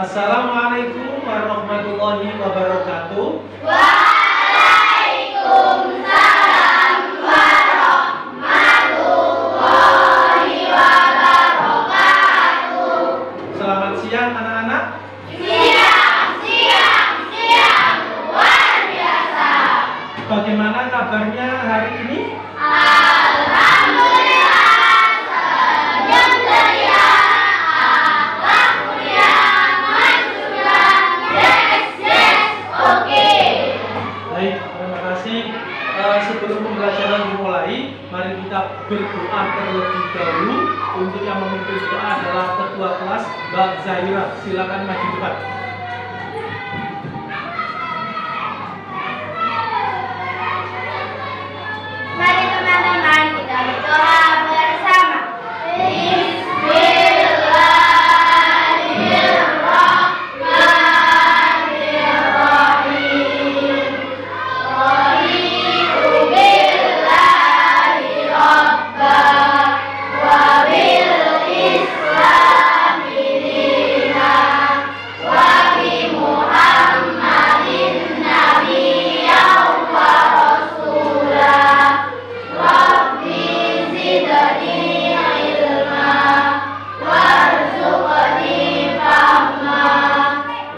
Assalamualaikum warahmatullahi wabarakatuh. Waalaikumsalam warahmatullahi wabarakatuh. Selamat siang anak-anak. Siang, luar biasa. Bagaimana kabarnya hari ini? Alhamdulillah, senyum ceria, akhlak mulia, mansura, yes, oke. Baik, terima kasih. Sebelum pembelajaran dimulai, mari kita berdoa terlebih dahulu. Untuk yang memimpin doa adalah ketua kelas Mbak Zahira. Silakan maju depan. Mari teman-teman kita berdoa bersama. Bismillahirrahmanirrahim. Raditu billahi rabban wa bil islami dinan wa bi Muhammadin nabiyyan wa rasulah. Rabbi zidni ilma warzuqni fahma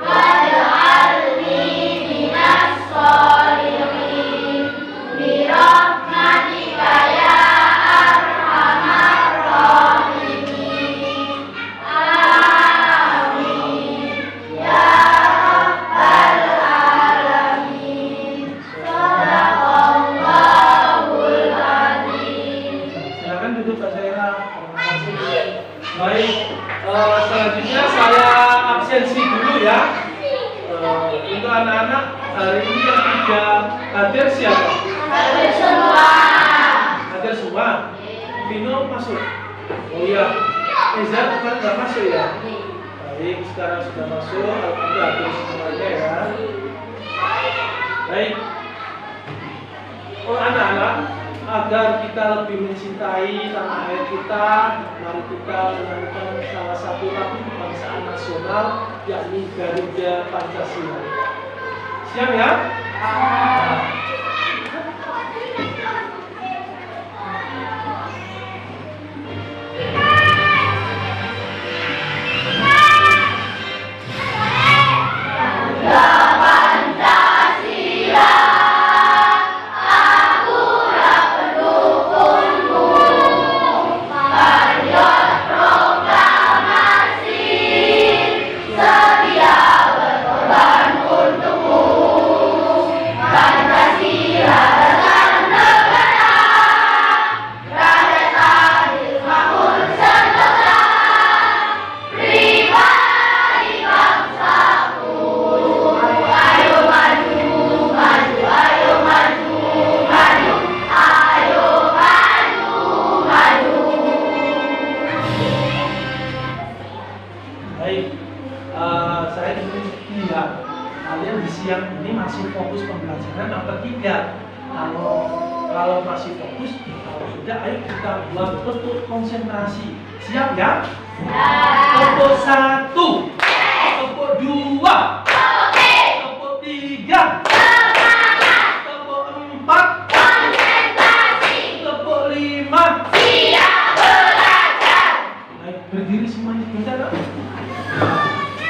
waj'alni minas sholihin birahmatika ya arhamar rahimin. Amin ya rabbal alamin. Shadaqallahul azim. Silakan duduk Mbak Zahira. Terima kasih. Baik, selanjutnya saya absensi dulu ya. Untuk anak-anak hari ini yang tidak hadir siapa? Hadir semua. Hadir semua. Vino masuk. Oh iya. Eza kan nggak masuk ya? Baik, sekarang sudah masuk. Alhamdulillah hadir semuanya ya. Baik. Oh anak-anak, agar kita lebih mencintai tanah air kita, mari kita menyanyikan salah satu lagu kebangsaan nasional, yakni Garuda Pancasila. Siap ya? Pancasila, aku pendukungmu. Patriot proklamasi, setia berkorban untukmu. Pancasila dan negara, rakyat adil makmur sejahtera. Pribadi bangsaku, ayo maju, maju, ayo maju, maju, ayo maju, maju. Baik, saya ingin lihat kalian di siang ini masih fokus pembelajaran atau tidak? Kalau masih fokus, kalau sudah ayo kita buat betul konsentrasi. Siap ya? Tepuk 1, tepuk 2, tepuk 3, tepuk 4, Konsentrasi, tepuk 5. siap belajar. Baik, berdiri semuanya bentar.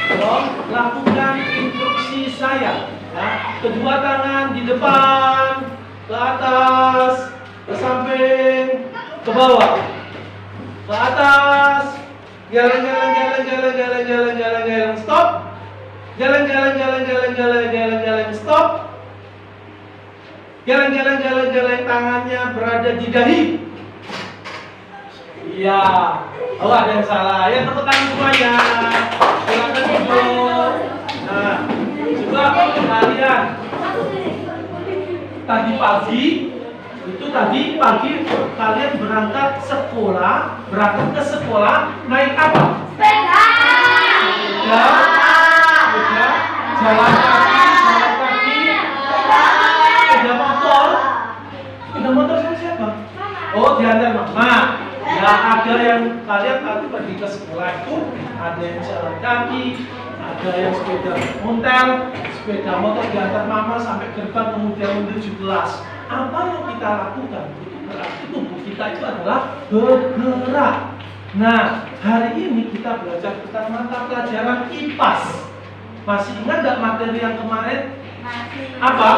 Tolong lakukan instruksi saya. Ya. Kedua tangan di depan, ke atas, ke samping, ke bawah, ke atas. Jalan, stop. Jalan, stop. Jalan, tangannya berada di dahi. Iya. Oh, ada yang salah. Ya, tepuk tangan semuanya. Silakan duduk. Nah, coba kalian tadi pagi kalian berangkat ke sekolah naik apa? Sepeda. Udah, jalan kaki, sepeda motor sama siapa? Oh, diantar mama. Ya, ada yang kalian nanti pergi ke sekolah itu ada yang jalan kaki, Ada yang sepeda ontel, sepeda motor diantar mama sampai gerbang kemudian menuju kelas. Apa yang kita lakukan? Itu berarti tubuh kita itu adalah bergerak. Nah, hari ini kita belajar tentang mata pelajaran IPAS. Masih ingat nggak materi yang kemarin? Apa?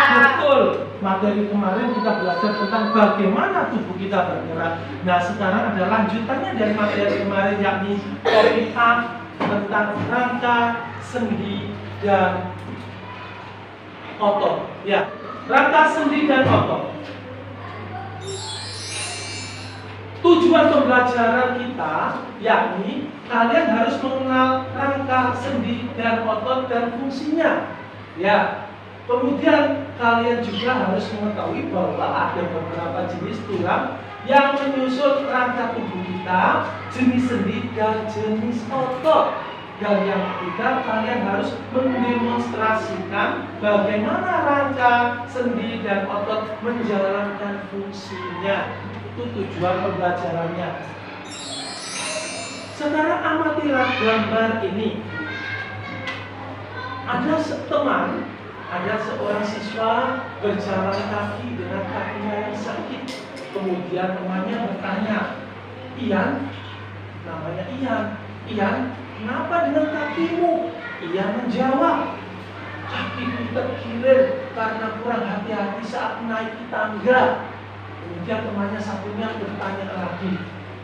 Ya, betul. Materi kemarin kita belajar tentang bagaimana tubuh kita bergerak. Nah, sekarang ada lanjutannya dari materi kemarin, yakni topik A tentang rangka, sendi, dan otot. Ya, rangka, sendi, dan otot. Tujuan pembelajaran kita yakni kalian harus mengenal rangka, sendi, dan otot dan fungsinya. Ya. Kemudian kalian juga harus mengetahui bahwa ada beberapa jenis tulang yang menyusun rangka tubuh kita, jenis sendi, dan jenis otot. Dan yang ketiga, kalian harus mendemonstrasikan bagaimana rangka, sendi, dan otot menjalankan fungsinya. Itu tujuan pembelajarannya. Sekarang amatilah gambar ini. Ada teman, ada seorang siswa berjalan kaki dengan kakinya yang sakit. Kemudian temannya bertanya, Ian, namanya Ian, kenapa dengan kakimu? Ian menjawab, kakiku terkilir karena kurang hati-hati saat naik tangga. Kemudian temannya satunya bertanya lagi,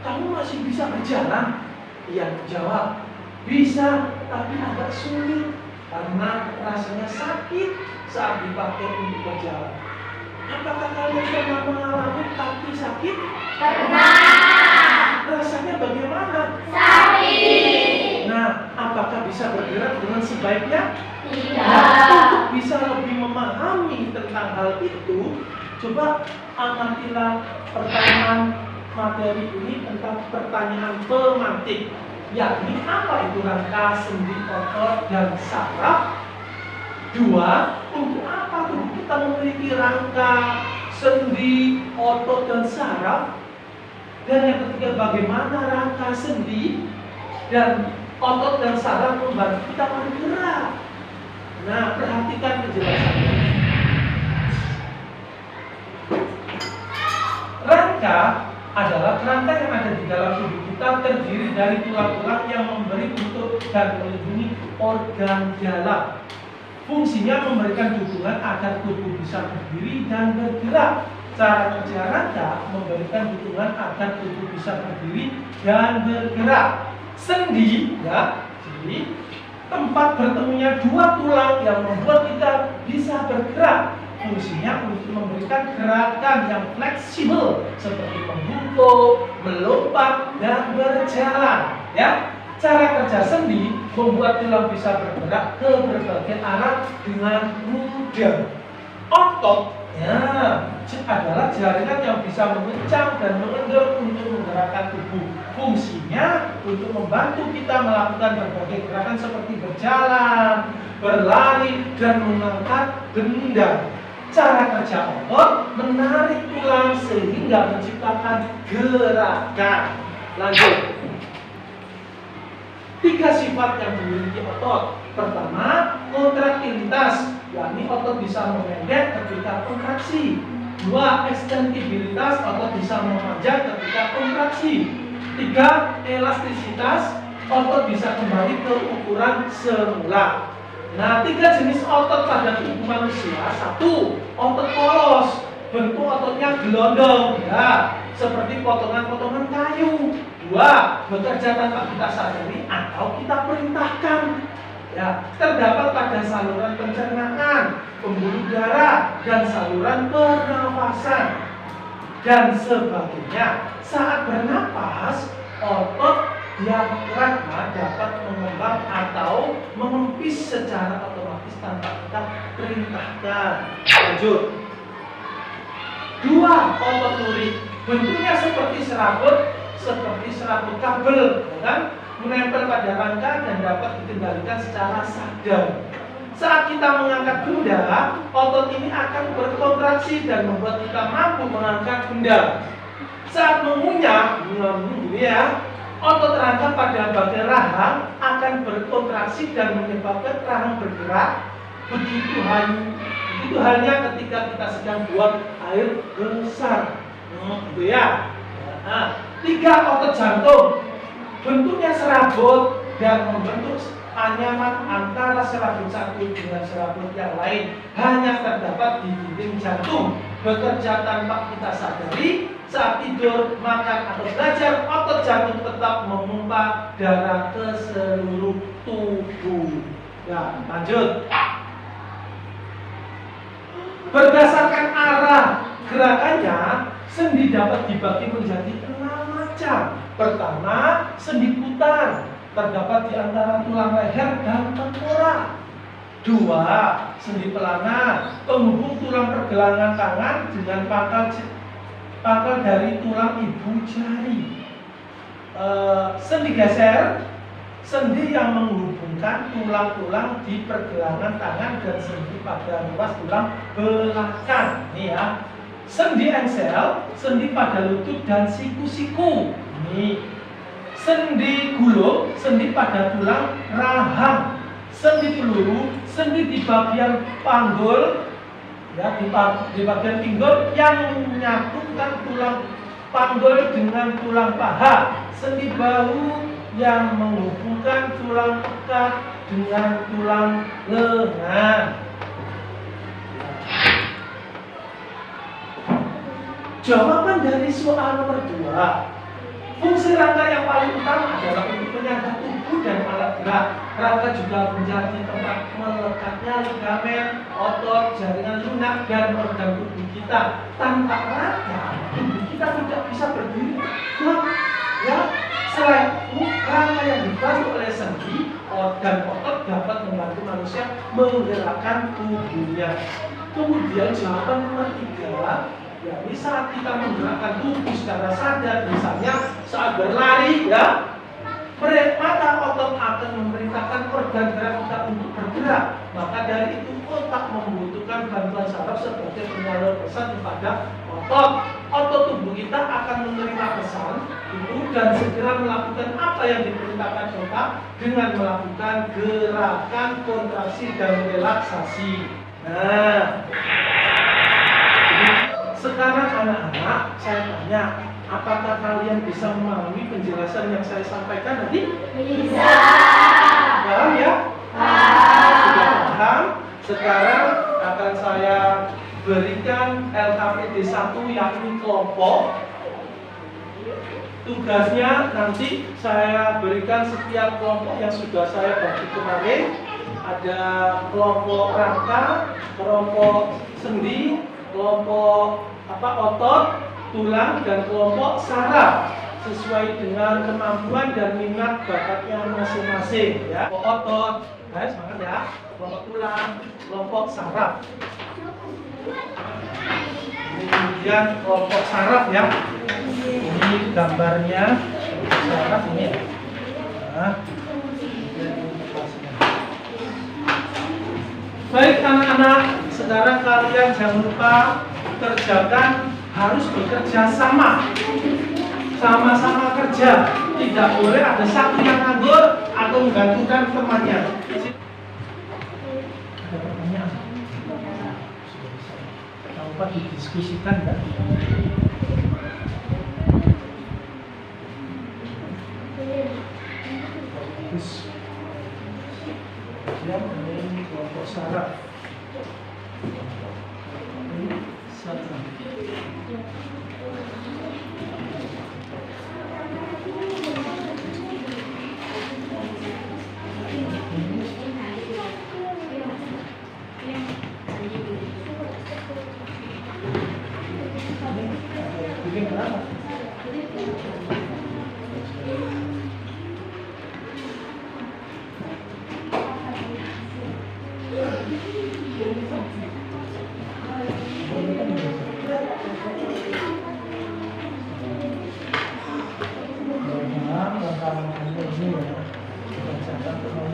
kamu masih bisa berjalan? Ian menjawab, bisa, tapi agak sulit karena rasanya sakit saat dipakai untuk berjalan. Apakah kalian pernah mengalami kaki sakit? Pernah. Rasanya bagaimana? Sakit. Nah, apakah bisa bergerak dengan sebaiknya? Tidak. Nah, untuk bisa lebih memahami tentang hal itu, coba amatilah pertanyaan materi ini tentang pertanyaan pemantik. Yakni apa itu rangka, sendi, otot, dan saraf? 2. Untuk apa tubuh kita memiliki rangka, sendi, otot, dan saraf? Dan yang ketiga, bagaimana rangka, sendi, dan otot, dan saraf membantu kita bergerak? Nah, perhatikan penjelasannya. Rangka adalah kerangka yang ada di dalam tubuh kita, terdiri dari tulang-tulang yang memberi bentuk dan melindungi organ dalam. Fungsinya memberikan dukungan agar tubuh bisa berdiri dan bergerak. Cara kerja rangka memberikan dukungan agar tubuh bisa berdiri dan bergerak. Sendi, ya, jadi tempat bertemunya dua tulang yang membuat kita bisa bergerak. Fungsinya untuk memberikan gerakan yang fleksibel seperti membungkuk, melompat, dan berjalan. Ya, cara kerja sendi membuat tulang bisa bergerak ke berbagai arah dengan mudah. Otot, ya, adalah jaringan yang bisa mengencang dan mengendor untuk menggerakkan tubuh. Fungsinya untuk membantu kita melakukan berbagai gerakan seperti berjalan, berlari, dan mengangkat benda. Cara kerja otot menarik tulang sehingga menciptakan gerakan. Lanjut. 3 sifat yang dimiliki otot. Pertama, kontraktilitas, yakni otot bisa memendek ketika kontraksi. 2. Ekstensibilitas, otot bisa memanjang ketika kontraksi. 3. Elastisitas, otot bisa kembali ke ukuran semula. Nah, 3 jenis otot pada tubuh manusia. 1. Otot polos, bentuk ototnya gelondong, ya, seperti potongan-potongan kayu. 2. Bekerja tanpa kita sadari atau kita perintahkan. Ya, terdapat pada saluran pencernaan, pembuluh darah, dan saluran pernafasan, dan sebagainya. Saat bernapas, otot diafragma dapat mengembang atau mengempis secara otomatis tanpa kita perintahkan. Lanjut. 2. Otot lurik, bentuknya seperti serabut kabel, ya kan? Menempel pada rangka dan dapat dikendalikan secara sadar. Saat kita mengangkat benda, otot ini akan berkontraksi dan membuat kita mampu mengangkat benda. Saat mengunyah, ini ya, Otot rahang pada bagian rahang akan berkontraksi dan menyebabkan rahang bergerak. Begitu halnya ketika kita sedang buang air besar. Gitu ya. Nah, 3 otot jantung. Bentuknya serabut dan membentuk anyaman antara serabut satu dengan serabut yang lain. Hanya terdapat di dinding jantung. Bekerja tanpa kita sadari. Saat tidur, makan, atau belajar, otot jantung tetap memompa darah ke seluruh tubuh. Ya, lanjut. Berdasarkan arah gerakannya, sendi dapat dibagi menjadi 6 macam. Pertama, sendi putar, terdapat di antara tulang leher dan tengkorak. 2. Sendi pelana, penghubung tulang pergelangan tangan dengan pangkal dari tulang ibu jari. Sendi geser, sendi yang menghubungkan tulang-tulang di pergelangan tangan dan sendi pada ruas tulang belakang. Ini ya. Sendi engsel, sendi pada lutut dan siku-siku. Ini. Sendi gulung, sendi pada tulang rahang. Sendi peluru, sendi di bagian panggul, ya, di bagian pinggul yang menyatukan tulang panggul dengan tulang paha. Sendi bahu yang menghubungkan tulang pekat dengan tulang lengan. Jawaban dari soal nomor 2. Fungsi rangka yang paling utama adalah untuk menyangga tubuh dan alat gerak. Rangka juga menjadi tempat melekatnya ligamen, otot, jaringan lunak, dan organ tubuh kita. Tanpa rangka, tubuh kita tidak bisa berdiri tegak. Ya, selain itu, rangka yang dibantu oleh sendi dan otot dapat membantu manusia menggerakkan tubuhnya. Kemudian jawaban nomor 3. Ya, saat kita menggerakkan tubuh secara sadar, misalnya saat berlari, ya, maka otot akan memerintahkan organ gerak kita untuk bergerak. Maka dari itu otak membutuhkan bantuan saraf sebagai penyalur pesan kepada otot. Otot tubuh kita akan menerima pesan itu dan segera melakukan apa yang diperintahkan otak dengan melakukan gerakan kontraksi dan relaksasi. Nah, sekarang anak-anak, saya tanya, apakah kalian bisa memahami penjelasan yang saya sampaikan tadi? Bisa. Paham ya? Sudah paham? Sekarang akan saya berikan LKPD 1 yakni kelompok. Tugasnya nanti saya berikan setiap kelompok yang sudah saya bagi kemarin. Ada kelompok rangka, kelompok sendi, kelompok otot, tulang, dan kelompok saraf sesuai dengan kemampuan dan minat bakatnya masing-masing ya. Kelompok otot, guys, semangat ya. Kelompok tulang, kelompok saraf. Kemudian kelompok saraf ya. Ini gambarnya saraf ini ya. Nah, baik anak-anak, sekarang kalian jangan lupa kerjakan, harus bekerja sama. Sama-sama kerja. Tidak boleh ada satu yang nganggur atau menggantungkan temannya. Ada pertanyaan? Jangan lupa didiskusikan ya. Ini kelompok saraf. Ini saraf. Bikin berapa?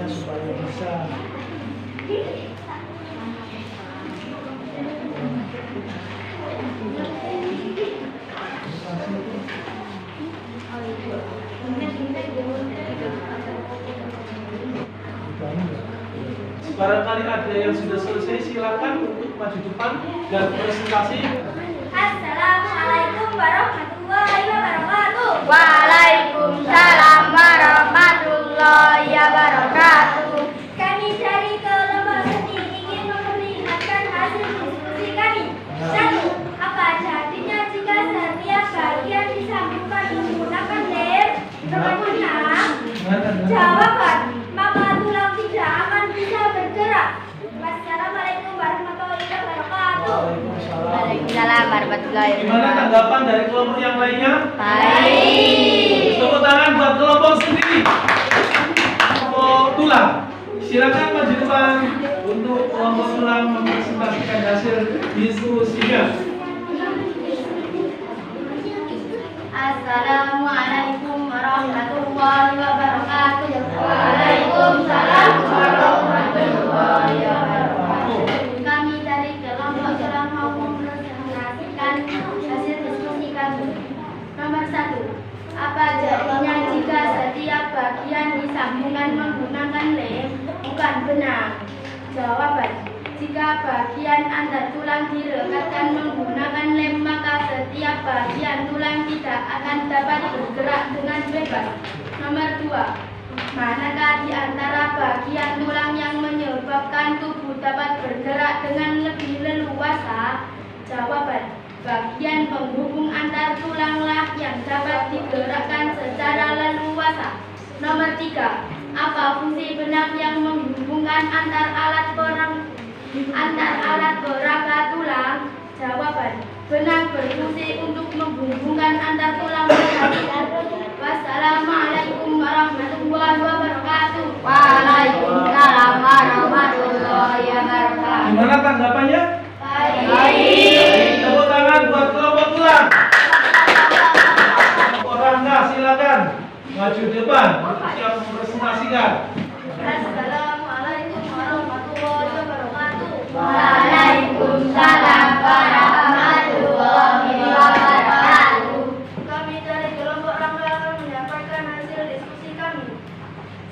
Supaya bisa Barangkali ada yang sudah selesai, silakan untuk maju depan dan presentasi. Assalamualaikum warahmatullahi wabarakatuh. Waalaikumsalam warahmatullahi wabarakatuh. Kami dari kelompok seni ingin memperlihatkan hasil diskusi kami. 1. Apa jadinya jika setiap bagian disambungkan menggunakan lem? Teman-teman, jawaban, maka tulang tidak akan bisa bergerak. Wassalamualaikum warahmatullahi wabarakatuh. Waalaikumsalam warahmatullahi Gimana tanggapan dari kelompok yang lainnya? Baik. Tepuk tangan buat kelompok sendiri. Kelompok tulang, silakan maju depan untuk kelompok tulang mempresentasikan hasil diskusinya. Assalamualaikum warahmatullahi wabarakatuh. Waalaikumsalam warahmatullahi wabarakatuh. Kami dari kelompok tulang mau mempresentasikan hasil diskusi kami. Nomor 1. Apa jadinya jika setiap bagian disambungkan menggunakan lem, bukan benang? Jawaban. Jika bagian antar tulang direkatkan menggunakan lem, maka setiap bagian tulang tidak akan dapat bergerak dengan bebas. Nomor 2. Manakah di antara bagian tulang yang menyebabkan tubuh dapat bergerak dengan lebih leluasa? Jawaban. Bagian penghubung antar tulanglah yang dapat digerakkan secara leluasa. Nomor 3. Apa fungsi benang yang menghubungkan antar alat peraga tulang? Jawaban. Benang berfungsi untuk menghubungkan antar tulang berhati. Wassalamualaikum warahmatullahi wabarakatuh. Waalaikumsalam warahmatullahi wabarakatuh. Gimana tanggapannya? Baik. Tepuk tangan buat kelompok tulang. Kelompok Rangga, silakan maju depan untuk yang mempresentasikan. Assalamualaikum warahmatullahi wabarakatuh. Waalaikumsalam warahmatullahi wabarakatuh. Kami dari kelompok Rangga akan menyampaikan hasil diskusi kami.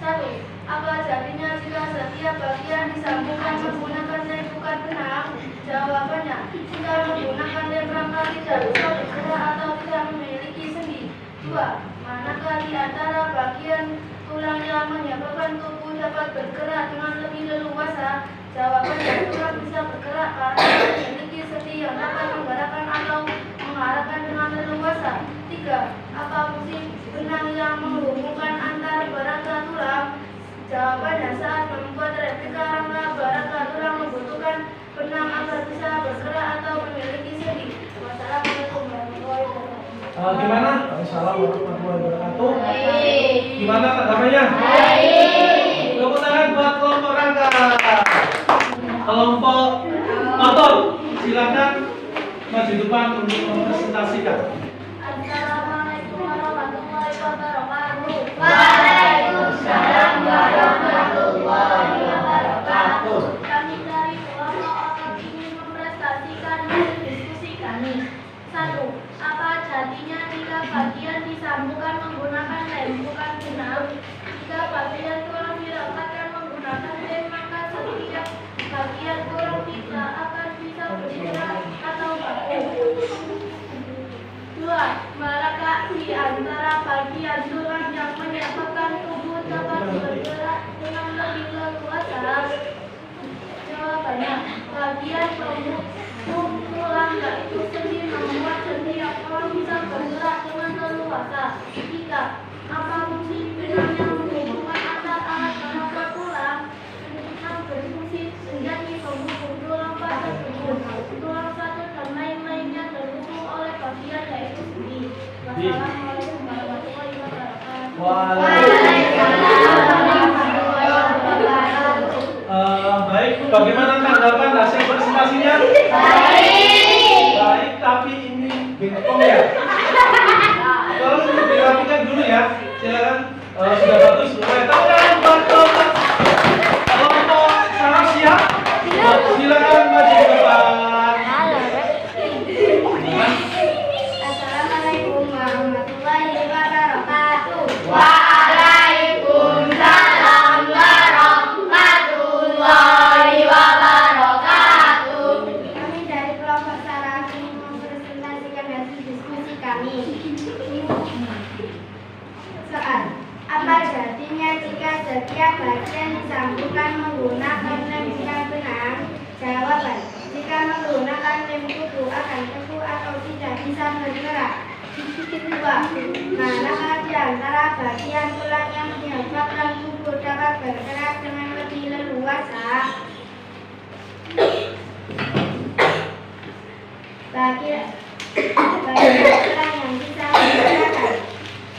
1. Apa jadinya jika setiap bagian disambungkan menggunakan lem bukan benang? Jawabannya, jika menggunakan lem rangka tidak bisa bergerak atau tidak memiliki sendi. 2. Manakah di antara bagian tulang yang menyebabkan tubuh dapat bergerak dengan lebih leluasa? Jawabannya, tulang bisa bergerak karena memiliki sendi yang dapat menggerakkan atau mengarahkan dengan leluasa. 3. Apa fungsi benang yang menghubungkan antar peraga tulang? Jawabannya, saat membuat replika rangka peraga tulang membutuhkan benang agar bisa bergerak atau memiliki sendi. Wassalamualaikum warahmatullahi wabarakatuh. Gimana? Assalamualaikum warahmatullahi wabarakatuh. Gimana tanggapannya? Tepuk tangan buat kelompok Rangga. Kelompok otot, silakan maju depan untuk mempresentasikan. Assalamualaikum warahmatullahi wabarakatuh. Waalaikumsalam warahmatullahi wabarakatuh. Kami dari kelompok otot ingin mempresentasikan hasil diskusi kami. 1. Apa jadinya jika bagian disambungkan menggunakan lem bukan benang? Jika bagian tulang direkatkan menggunakan lem, maka setiap bagian tulang tidak akan bisa bergerak atau baku. 2. Manakah di antara bagian tulang yang menyebabkan tubuh dapat bergerak dengan lebih leluasa? Jawabannya, bagian penghubung tulang yaitu sendi membuat sendi yang bisa bergerak dengan leluasa. 3. Apa fungsi benang yang menghubungkan antar alat peraga tulang? Benang berfungsi menjadi penghubung tulang pada tulang satu dan lain-lainnya terhubung oleh bagian yaitu sendi. Wassalamualaikum warahmatullahi wabarakatuh. Waalaikumsalam warahmatullahi wabarakatuh. Baik, bagaimana tanggapan hasil presentasinya? Baik, tapi ini bengkong ya. Tolong dirapikan dulu ya. Silakan. Sudah bagus. Boleh tahu kan buat kelompok sana siap? Silakan maju ke depan. Assalamualaikum warahmatullahi wabarakatuh. Waalaikumsalam warahmatullahi disambungkan menggunakan lem bukan benang? Jawaban: jika menggunakan lem tubuh akan teguh atau tidak bisa bergerak. 2. Manakah di antara bagian tulang yang menyebabkan tubuh dapat bergerak dengan lebih leluasa? Bagian tulang yang bisa bergerak.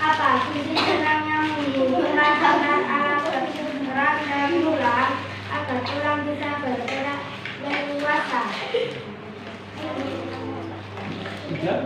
Apa fungsi tulang yang menghubungkan dengan alat bergerak dan tulang agar tulang bisa bergerak leluasa? 3.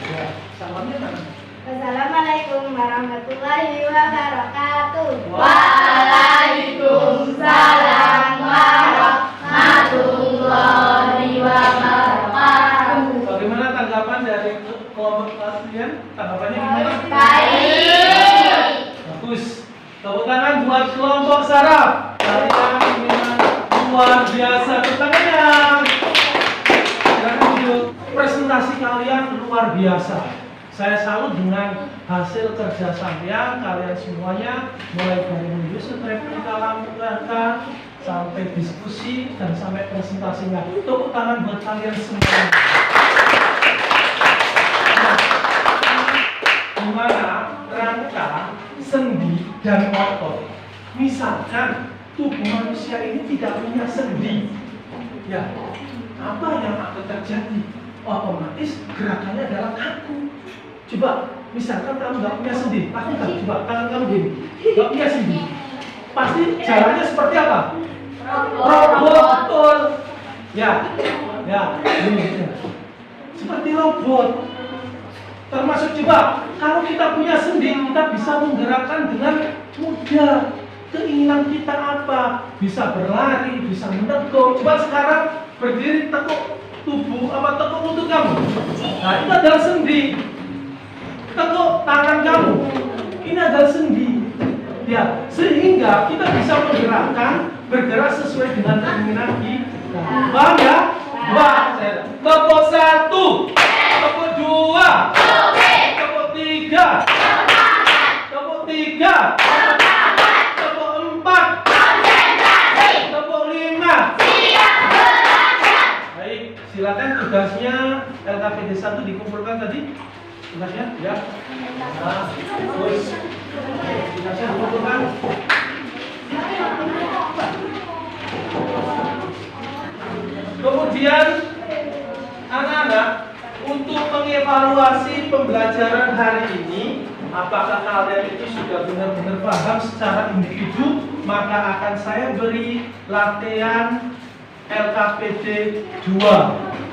Ya, salamnya mana? Wassalamualaikum warahmatullahi wabarakatuh. Waalaikumsalam warahmatullahi wabarakatuh. Bagaimana tanggapan dari kelompok kalian? Tanggapannya gimana? Baik. Bagus. Tepuk tangan buat kelompok saraf. Kalian memang luar biasa. Tepuk tangannya. Silakan duduk. Presentasi kalian luar biasa. Saya salut dengan hasil kerja saya. Kalian semuanya mulai dari menyusun replika langkah sampai diskusi dan sampai presentasinya. Tepuk tangan buat kalian semua. Dimana rangka, sendi, dan otot. Misalkan tubuh manusia ini tidak punya sendi, ya apa yang akan terjadi? Otomatis gerakannya adalah kaku. Coba, misalkan kamu nggak punya sendi, lakukan coba tangan kamu gini, nggak punya sendi, pasti jalannya seperti apa? Robot, betul. Ya, ini. Seperti robot. Termasuk coba, kalau kita punya sendi, kita bisa menggerakkan dengan mudah. Keinginan kita apa? Bisa berlari, bisa meneguk. Coba sekarang berdiri, tekuk tubuh, tekuk lutut kamu. Nah, itu adalah sendi. Tekuk tangan kamu. Ini adalah sendi. Ya, sehingga kita bisa bergerak sesuai dengan keinginan kita. Paham ya? Tepuk 1, tepuk 2, tepuk 3, tepuk 3, tepuk 4, tepuk 5. Baik, silakan tugasnya LKPD 1 dikumpulkan tadi. Tugasnya, ya. Nah, terus tugasnya dikumpulkan. Kemudian anak-anak, untuk mengevaluasi pembelajaran hari ini, apakah kalian itu sudah benar-benar paham secara individu, maka akan saya beri latihan LKPD 2.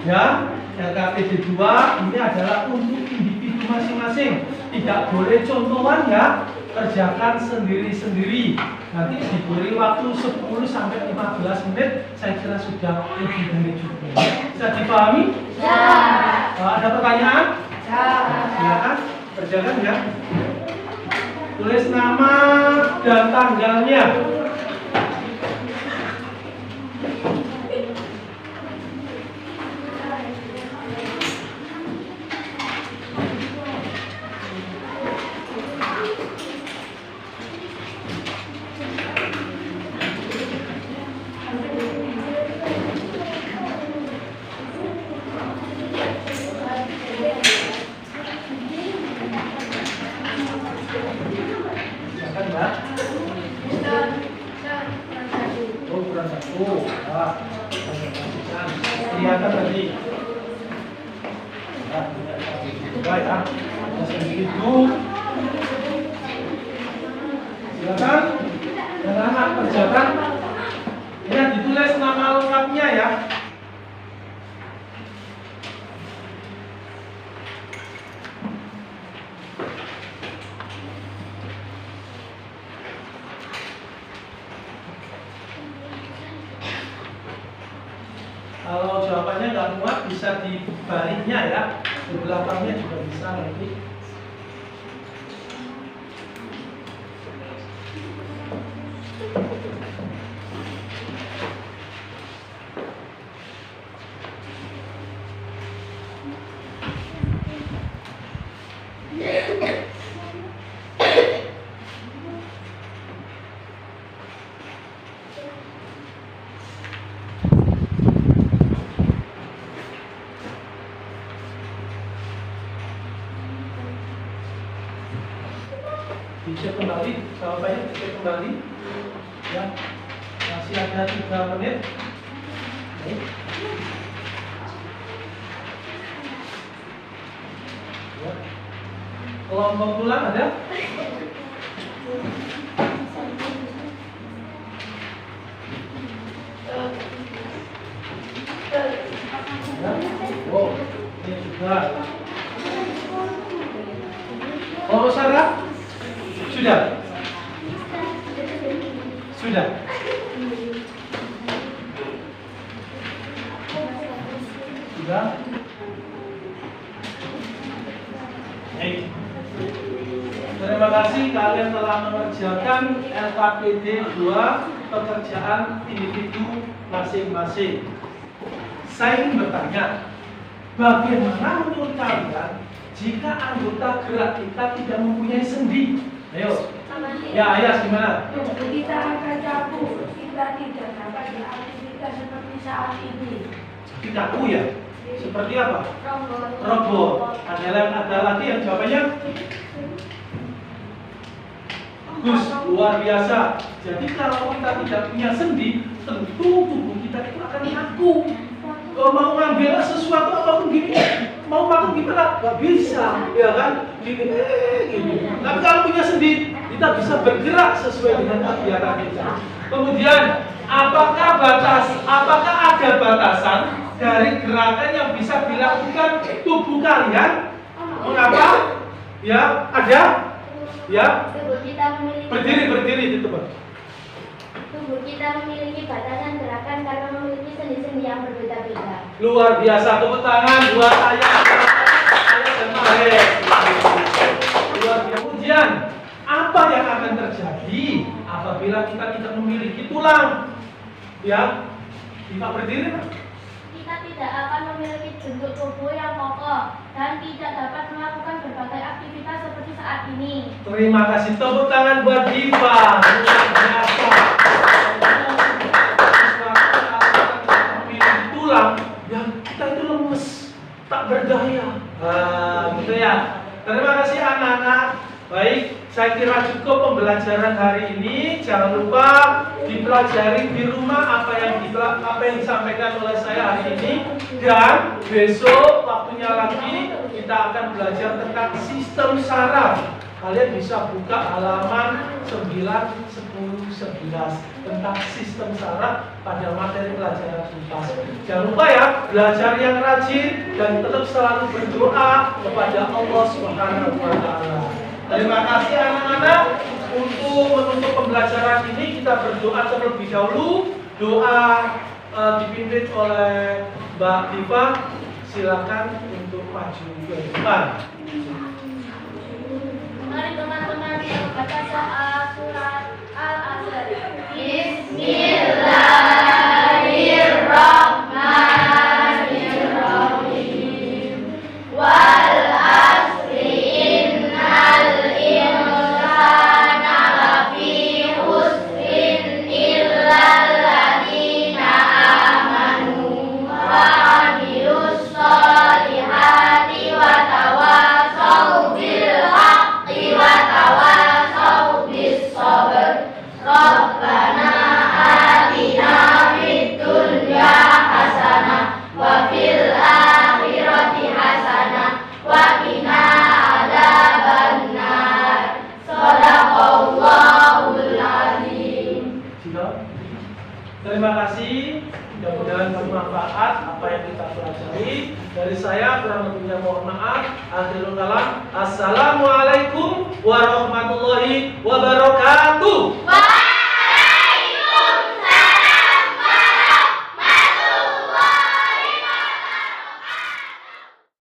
Ya, LKPD 2 ini adalah untuk individu masing-masing. Tidak boleh contohan ya, kerjakan sendiri-sendiri. Nanti diberi waktu 10 sampai 15 menit, saya kira sudah lebih dari cukup. Bisa dipahami? Ya. Ada pertanyaan? Ya. Silakan kerjakan ya. Tulis nama dan tanggalnya. Kelihatan tadi. Baik, itu. Silakan. Anak-anak kerjakan. Ya, ditulis nama lengkapnya ya. Kalau jawabannya nggak muat, bisa di baliknya ya, di belakangnya juga bisa nanti. Dicek kembali, jawabannya dicek kembali. Ya, masih ada 3 menit. Baik. Ya. Kelompok pulang ada? Oh, ini juga. Kelompok saraf? Sudah? Sudah? Sudah? Baik. Terima kasih kalian telah mengerjakan LKPD 2 pekerjaan individu masing-masing. Saya ingin bertanya, bagaimana menurut kalian jika anggota gerak kita tidak mempunyai sendi? Ayo. Ya, Ayas gimana? Kita akan cabut, kita tidak dapat beraktivitas seperti saat ini. Jadi kaku ya? Seperti apa? Robot. Ada lagi yang jawabannya? Bagus, luar biasa. Jadi kalau kita tidak punya sendi, tentu tubuh kita itu akan kaku. Kalau mau ngambil sesuatu apapun gini, mau makan gimana? Gak bisa, ya kan? Gini. Tapi kalau punya sendi, kita bisa bergerak sesuai dengan kegiatan kita. Kemudian, apakah ada batasan dari gerakan yang bisa dilakukan tubuh kalian? Mengapa? Ya, ada? Ya? Tubuh kita memiliki Berdiri itu, Pak. Tubuh kita memiliki batasan gerakan karena memiliki sendi-sendi yang berbeda-beda. Luar biasa, tepuk tangan buat saya dan Mahes. Luar biasa. Kemudian, apa yang akan terjadi apabila kita tidak memiliki tulang? Ya, kita berdiri, Pak. Kita tidak akan memiliki bentuk tubuh yang kokoh dan tidak dapat melakukan berbagai aktivitas seperti saat ini. Terima kasih, tepuk tangan buat Diva. Luar biasa. Memiliki tulang, ya kita itu lemes, tak berdaya. Gitu ya. Terima kasih anak-anak. Baik, saya kira cukup pembelajaran hari ini. Jangan lupa dipelajari di rumah apa yang disampaikan oleh saya hari ini. Dan besok waktunya lagi kita akan belajar tentang sistem saraf. Kalian bisa buka halaman 9, 10, 11 tentang sistem saraf pada materi pelajaran IPA. Jangan lupa ya, belajar yang rajin dan tetap selalu berdoa kepada Allah Subhanahu wa Ta'ala. Terima kasih anak-anak. Untuk menutup pembelajaran ini kita berdoa terlebih dahulu. Doa dipimpin oleh Mbak Diva. Silakan untuk maju ke depan. Mari teman-teman kita baca surat Al-Asr. Bismillahirrahmanirrahim. Wal asri innal insana lafi khusrin illal ladzina amanu wa amilus solihati wa tawasaw bil haqqi wa tawasaw bis sabr. Rabbana atina fid dunya hasanah wa fil akhirati hasanah wa qina adzabannar. Shadaqallahul azim. Terima kasih. Mudah-mudahan bermanfaat apa yang kita pelajari. Dari saya kurang lebihnya mohon maaf. Akhirul kalam. Assalamualaikum warahmatullahi wabarakatuh.